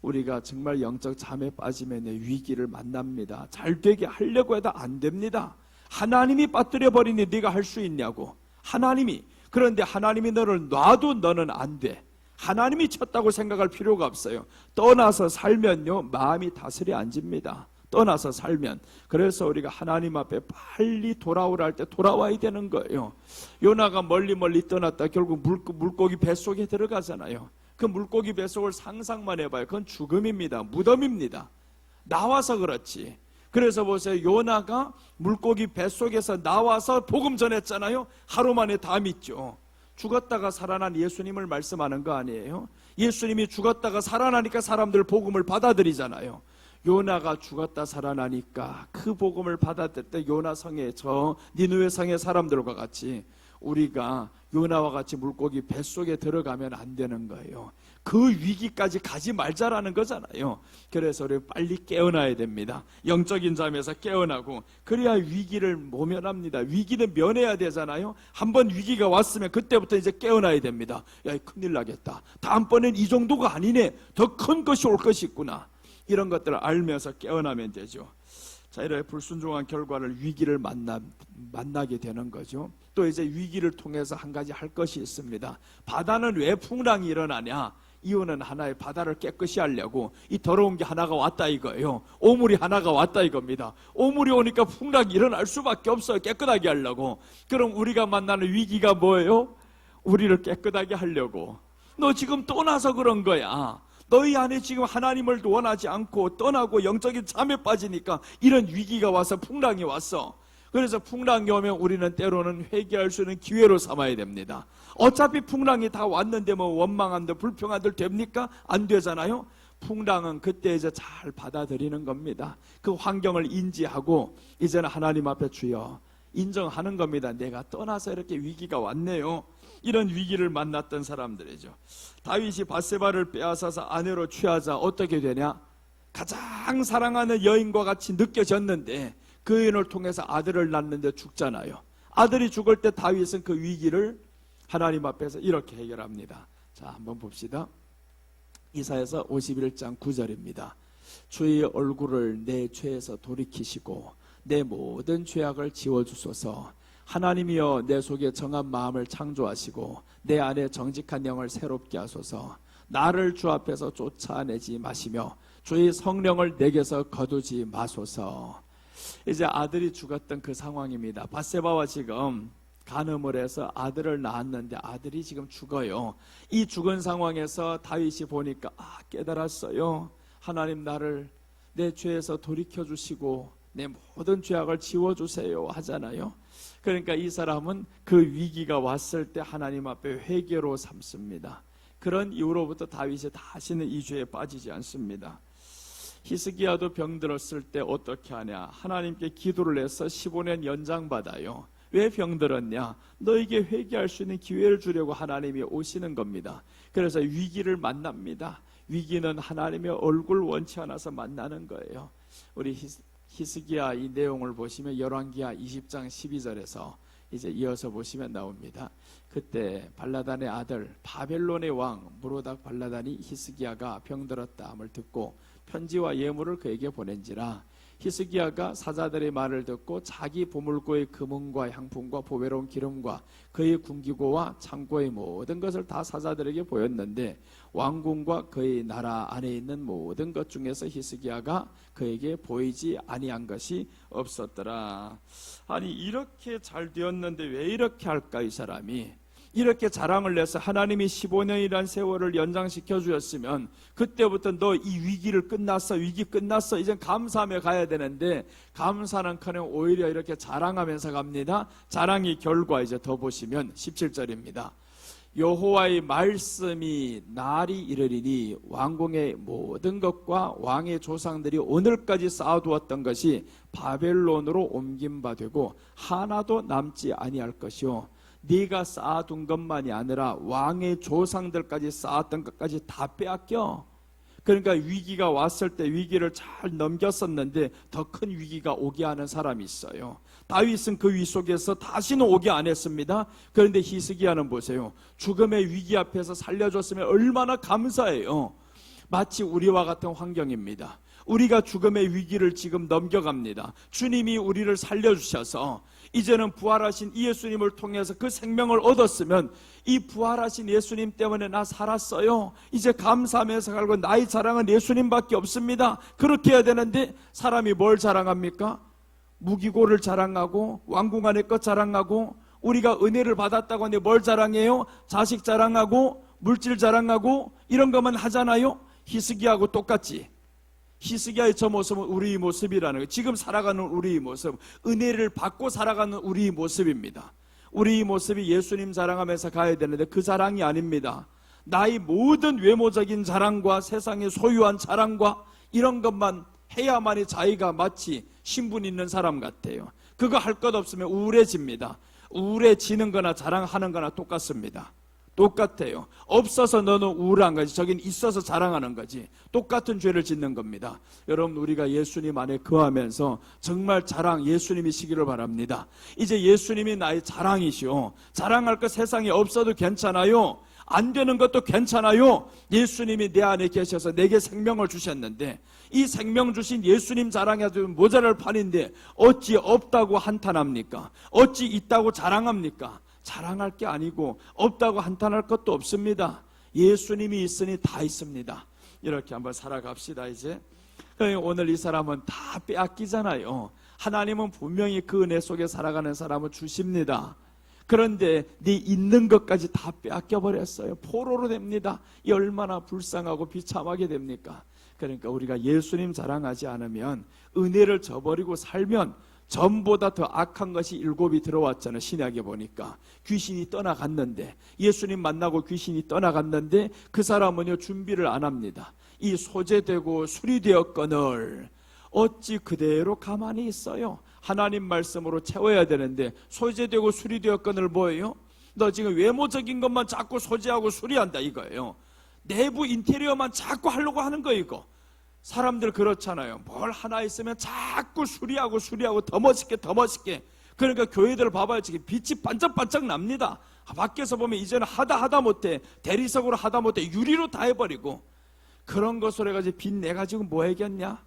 Speaker 1: 우리가 정말 영적 잠에 빠지면 위기를 만납니다. 잘 되게 하려고 해도 안 됩니다. 하나님이 빠뜨려 버리니 네가 할 수 있냐고. 하나님이. 그런데 하나님이 너를 놔도 너는 안 돼. 하나님이 쳤다고 생각할 필요가 없어요. 떠나서 살면요, 마음이 다스려 앉습니다. 떠나서 살면. 그래서 우리가 하나님 앞에 빨리 돌아오라 할 때 돌아와야 되는 거예요. 요나가 멀리 떠났다 결국 물고기 뱃속에 들어가잖아요. 그 물고기 뱃속을 상상만 해봐요. 그건 죽음입니다. 무덤입니다. 나와서 그렇지. 그래서 보세요. 요나가 물고기 뱃속에서 나와서 복음 전했잖아요. 하루 만에 다 믿죠. 죽었다가 살아난 예수님을 말씀하는 거 아니에요? 예수님이 죽었다가 살아나니까 사람들 복음을 받아들이잖아요. 요나가 죽었다 살아나니까 그 복음을 받아들일 때 요나 성에, 저 니느웨 성의 사람들과 같이 우리가 요나와 같이 물고기 뱃속에 들어가면 안 되는 거예요. 그 위기까지 가지 말자라는 거잖아요. 그래서 우리 빨리 깨어나야 됩니다. 영적인 잠에서 깨어나고, 그래야 위기를 모면합니다. 위기는 면해야 되잖아요. 한번 위기가 왔으면 그때부터 이제 깨어나야 됩니다. 야, 큰일 나겠다. 다음번엔 이 정도가 아니네. 더 큰 것이 올 것이 있구나. 이런 것들을 알면서 깨어나면 되죠. 자, 이렇게 불순종한 결과를 위기를 만나게 되는 거죠. 또 이제 위기를 통해서 한 가지 할 것이 있습니다. 바다는 왜 풍랑이 일어나냐? 이유는 하나의 바다를 깨끗이 하려고 이 더러운 게 하나가 왔다 이거예요. 오물이 하나가 왔다 이겁니다. 오물이 오니까 풍랑이 일어날 수밖에 없어요. 깨끗하게 하려고. 그럼 우리가 만나는 위기가 뭐예요? 우리를 깨끗하게 하려고. 너 지금 떠나서 그런 거야. 너희 안에 지금 하나님을 원하지 않고 떠나고 영적인 잠에 빠지니까 이런 위기가 와서 풍랑이 왔어. 그래서 풍랑이 오면 우리는 때로는 회개할 수 있는 기회로 삼아야 됩니다. 어차피 풍랑이 다 왔는데 뭐 원망한들 불평한들 됩니까? 안 되잖아요. 풍랑은 그때 이제 잘 받아들이는 겁니다. 그 환경을 인지하고 이제는 하나님 앞에 주여, 인정하는 겁니다. 내가 떠나서 이렇게 위기가 왔네요. 이런 위기를 만났던 사람들이죠. 다윗이 밧세바를 빼앗아서 아내로 취하자 어떻게 되냐? 가장 사랑하는 여인과 같이 느껴졌는데 그 여인을 통해서 아들을 낳는데 죽잖아요. 아들이 죽을 때 다윗은 그 위기를 하나님 앞에서 이렇게 해결합니다. 자, 한번 봅시다. 이사야서 51장 9절입니다. 주의 얼굴을 내 죄에서 돌이키시고 내 모든 죄악을 지워주소서. 하나님이여 내 속에 정한 마음을 창조하시고 내 안에 정직한 영을 새롭게 하소서. 나를 주 앞에서 쫓아내지 마시며 주의 성령을 내게서 거두지 마소서. 이제 아들이 죽었던 그 상황입니다. 밧세바와 지금 간음을 해서 아들을 낳았는데 아들이 지금 죽어요. 이 죽은 상황에서 다윗이 보니까 깨달았어요. 하나님 나를 내 죄에서 돌이켜주시고 내 모든 죄악을 지워주세요 하잖아요. 그러니까 이 사람은 그 위기가 왔을 때 하나님 앞에 회개로 삼습니다. 그런 이후로부터 다윗이 다시는 이 죄에 빠지지 않습니다. 히스기야도 병들었을 때 어떻게 하냐? 하나님께 기도를 해서 15년 연장받아요. 왜 병들었냐? 너에게 회개할 수 있는 기회를 주려고 하나님이 오시는 겁니다. 그래서 위기를 만납니다. 위기는 하나님의 얼굴 원치 않아서 만나는 거예요. 우리 히스기야 이 내용을 보시면 열왕기하 20장 12절에서 이제 이어서 보시면 나옵니다. 그때 발라단의 아들 바벨론의 왕 무로닥 발라단이 히스기야가 병들었다함을 듣고 편지와 예물을 그에게 보낸지라. 히스기야가 사자들의 말을 듣고 자기 보물고의 금은과 향품과 보배로운 기름과 그의 군기고와 창고의 모든 것을 다 사자들에게 보였는데 왕궁과 그의 나라 안에 있는 모든 것 중에서 히스기야가 그에게 보이지 아니한 것이 없었더라. 아니 이렇게 잘 되었는데 왜 이렇게 할까? 이 사람이 이렇게 자랑을 내서 하나님이 15년이란 세월을 연장시켜 주셨으면 그때부터 너 이 위기를 끝났어, 위기 끝났어, 이젠 감사하며 가야 되는데 감사는커녕 오히려 이렇게 자랑하면서 갑니다. 자랑의 결과 이제 더 보시면 17절입니다. 여호와의 말씀이 날이 이르리니 왕궁의 모든 것과 왕의 조상들이 오늘까지 쌓아두었던 것이 바벨론으로 옮긴 바 되고 하나도 남지 아니할 것이요 네가 쌓아둔 것만이 아니라 왕의 조상들까지 쌓았던 것까지 다 빼앗겨. 그러니까 위기가 왔을 때 위기를 잘 넘겼었는데 더 큰 위기가 오게 하는 사람이 있어요. 다윗은 그 위 속에서 다시는 오게 안 했습니다. 그런데 히스기야는 보세요. 죽음의 위기 앞에서 살려줬으면 얼마나 감사해요. 마치 우리와 같은 환경입니다. 우리가 죽음의 위기를 지금 넘겨갑니다. 주님이 우리를 살려주셔서 이제는 부활하신 이 예수님을 통해서 그 생명을 얻었으면 이 부활하신 예수님 때문에 나 살았어요. 이제 감사하면서 살고 나의 자랑은 예수님밖에 없습니다. 그렇게 해야 되는데 사람이 뭘 자랑합니까? 무기고를 자랑하고 왕궁 안의 것 자랑하고 우리가 은혜를 받았다고 하는데 뭘 자랑해요? 자식 자랑하고 물질 자랑하고 이런 것만 하잖아요. 히스기야하고 똑같지. 히스기야의 저 모습은 우리의 모습이라는 거예요. 지금 살아가는 우리의 모습, 은혜를 받고 살아가는 우리의 모습입니다. 우리의 모습이 예수님 자랑하면서 가야 되는데 그 자랑이 아닙니다. 나의 모든 외모적인 자랑과 세상에 소유한 자랑과 이런 것만 해야만이 자기가 마치 신분 있는 사람 같아요. 그거 할 것 없으면 우울해집니다. 우울해지는 거나 자랑하는 거나 똑같습니다. 똑같아요. 없어서 너는 우울한 거지, 저긴 있어서 자랑하는 거지. 똑같은 죄를 짓는 겁니다. 여러분, 우리가 예수님 안에 거하면서 정말 자랑 예수님이시기를 바랍니다. 이제 예수님이 나의 자랑이시오. 자랑할 것 세상에 없어도 괜찮아요. 안 되는 것도 괜찮아요. 예수님이 내 안에 계셔서 내게 생명을 주셨는데 이 생명 주신 예수님 자랑해도 모자랄 판인데 어찌 없다고 한탄합니까? 어찌 있다고 자랑합니까? 자랑할 게 아니고 없다고 한탄할 것도 없습니다. 예수님이 있으니 다 있습니다. 이렇게 한번 살아갑시다. 이제 오늘 이 사람은 다 빼앗기잖아요. 하나님은 분명히 그 은혜 속에 살아가는 사람을 주십니다. 그런데 네 있는 것까지 다 빼앗겨 버렸어요. 포로로 됩니다. 이 얼마나 불쌍하고 비참하게 됩니까? 그러니까 우리가 예수님 자랑하지 않으면, 은혜를 저버리고 살면 전보다 더 악한 것이 7이 들어왔잖아요. 신약에 보니까 귀신이 떠나갔는데, 예수님 만나고 귀신이 떠나갔는데 그 사람은요 준비를 안 합니다. 이 소재되고 술이 되었거늘 어찌 그대로 가만히 있어요. 하나님 말씀으로 채워야 되는데 소재되고 수리되었건을 뭐예요? 너 지금 외모적인 것만 자꾸 소재하고 수리한다 이거예요. 내부 인테리어만 자꾸 하려고 하는 거 이거. 사람들 그렇잖아요. 뭘 하나 있으면 자꾸 수리하고 더 멋있게. 그러니까 교회들 봐봐요. 지금 빛이 반짝반짝 납니다. 밖에서 보면 이제는 하다 못해. 대리석으로 하다 못해. 유리로 다 해버리고. 그런 것으로 해가지고 빛 내가지고 뭐 하겠냐?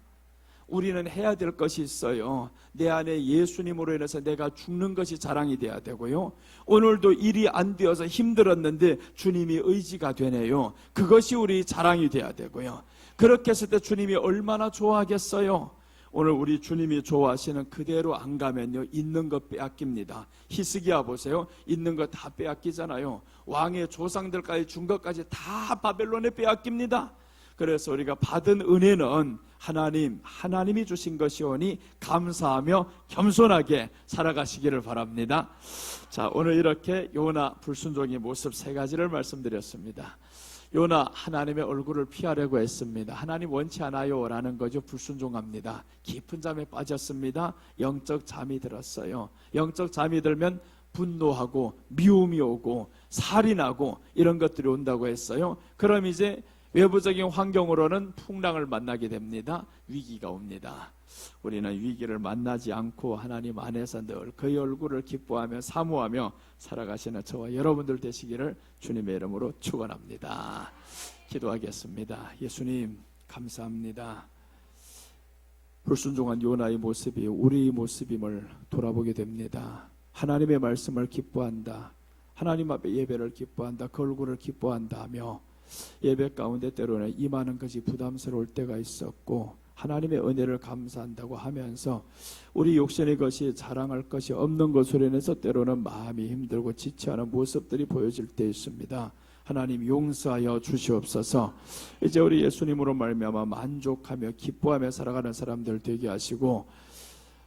Speaker 1: 우리는 해야 될 것이 있어요. 내 안에 예수님으로 인해서 내가 죽는 것이 자랑이 돼야 되고요. 오늘도 일이 안 되어서 힘들었는데 주님이 의지가 되네요. 그것이 우리 자랑이 돼야 되고요. 그렇게 했을 때 주님이 얼마나 좋아하겠어요. 오늘 우리 주님이 좋아하시는 그대로 안 가면요, 있는 것 빼앗깁니다. 히스기야 보세요. 있는 것 다 빼앗기잖아요. 왕의 조상들까지 준 것까지 다 바벨론에 빼앗깁니다. 그래서 우리가 받은 은혜는 하나님이 주신 것이오니 감사하며 겸손하게 살아가시기를 바랍니다. 자, 오늘 이렇게 요나 불순종의 모습 세 가지를 말씀드렸습니다. 요나 하나님의 얼굴을 피하려고 했습니다. 하나님 원치 않아요 라는 거죠. 불순종합니다. 깊은 잠에 빠졌습니다. 영적 잠이 들었어요. 영적 잠이 들면 분노하고 미움이 오고 살인하고 이런 것들이 온다고 했어요. 그럼 이제 외부적인 환경으로는 풍랑을 만나게 됩니다. 위기가 옵니다. 우리는 위기를 만나지 않고 하나님 안에서 늘 그의 얼굴을 기뻐하며 사모하며 살아가시는 저와 여러분들 되시기를 주님의 이름으로 축원합니다. 기도하겠습니다. 예수님 감사합니다. 불순종한 요나의 모습이 우리의 모습임을 돌아보게 됩니다. 하나님의 말씀을 기뻐한다. 하나님 앞에 예배를 기뻐한다. 그 얼굴을 기뻐한다 하며 예배 가운데 때로는 임하는 것이 부담스러울 때가 있었고 하나님의 은혜를 감사한다고 하면서 우리 욕심의 것이 자랑할 것이 없는 것으로 인해서 때로는 마음이 힘들고 지체하는 모습들이 보여질 때 있습니다. 하나님 용서하여 주시옵소서. 이제 우리 예수님으로 말미암아 만족하며 기뻐하며 살아가는 사람들 되게 하시고,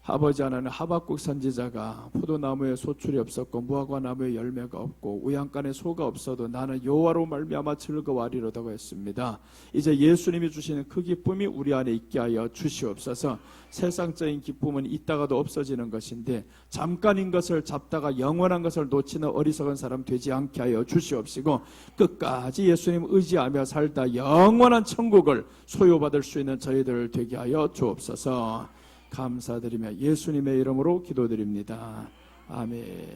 Speaker 1: 아버지 하나님, 하박국 선지자가 포도나무에 소출이 없었고 무화과 나무에 열매가 없고 우양간에 소가 없어도 나는 여호와로 말미암아 즐거워하리로다고 했습니다. 이제 예수님이 주시는 그 기쁨이 우리 안에 있게 하여 주시옵소서. 세상적인 기쁨은 있다가도 없어지는 것인데 잠깐인 것을 잡다가 영원한 것을 놓치는 어리석은 사람 되지 않게 하여 주시옵시고, 끝까지 예수님 의지하며 살다 영원한 천국을 소유받을 수 있는 저희들 되게 하여 주옵소서. 감사드리며 예수님의 이름으로 기도드립니다. 아멘.